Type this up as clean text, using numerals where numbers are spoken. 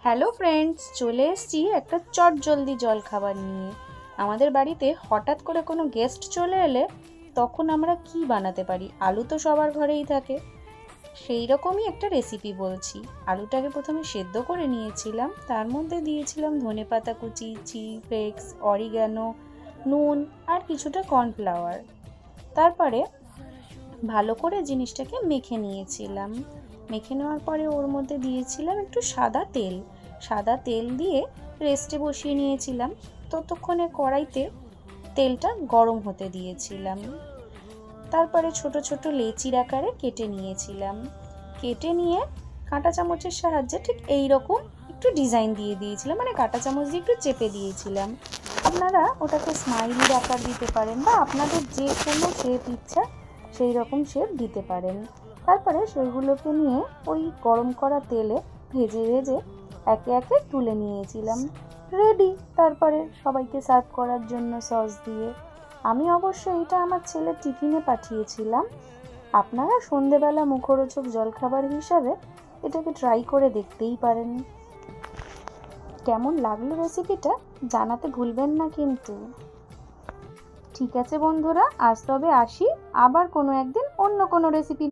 Hello friends, চলে এসেছি একটা চটজলদি জলখাবার নিয়ে। আমাদের বাড়িতে হঠাৎ করে কোনো গেস্ট চলে এলে তখন আমরা কি বানাতে পারি? আলু তো সবার ঘরেই থাকে। সেই রকমই একটা রেসিপি বলছি। আলুটাকে প্রথমে সেদ্ধ করে নিয়েছিলাম, তার মধ্যে দিয়েছিলাম ধনেপাতা কুচি, চিলি ফ্লেক্স, অরিগ্যানো, নুন আর কিছুটা কর্নফ্লাওয়ার। তারপরে ভালো করে জিনিসটাকে মেখে নিয়েছিলাম। মেখে নেওয়ার পরে ওর মধ্যে দিয়েছিলাম একটু সাদা তেল দিয়ে রেস্টে বসিয়ে নিয়েছিলাম। ততক্ষণে কড়াইতে তেলটা গরম হতে দিয়েছিলাম। তারপরে ছোট ছোট লেচির আকারে কেটে নিয়েছিলাম। কেটে নিয়ে কাঁটা চামচের সাহায্যে ঠিক এই রকম একটু ডিজাইন দিয়ে দিয়েছিলাম, মানে কাঁটা চামচ দিয়ে একটু চেপে দিয়েছিলাম। আপনারা ওটাকে স্মাইলির আকার দিতে পারেন বা আপনাদের যে কোনো শেপ ইচ্ছা সেই রকম শেপ দিতে পারেন। তারপরে সেইগুলোকে নিয়ে ওই গরম করা তেলে ভেজে ভেজে একে একে তুলে নিয়েছিলাম। রেডি। তারপরে সবাইকে সার্ভ করার জন্য সস দিয়ে। আমি অবশ্য এটা আমার ছেলের টিফিনে পাঠিয়েছিলাম। আপনারা সন্ধেবেলা মুখরোচক জলখাবার হিসাবে এটাকে ট্রাই করে দেখতেই পারেন। কেমন লাগলো রেসিপিটা জানাতে ভুলবেন না কিন্তু। ঠিক আছে বন্ধুরা, আজ তবে আসি, আবার কোনো একদিন অন্য কোনো রেসিপি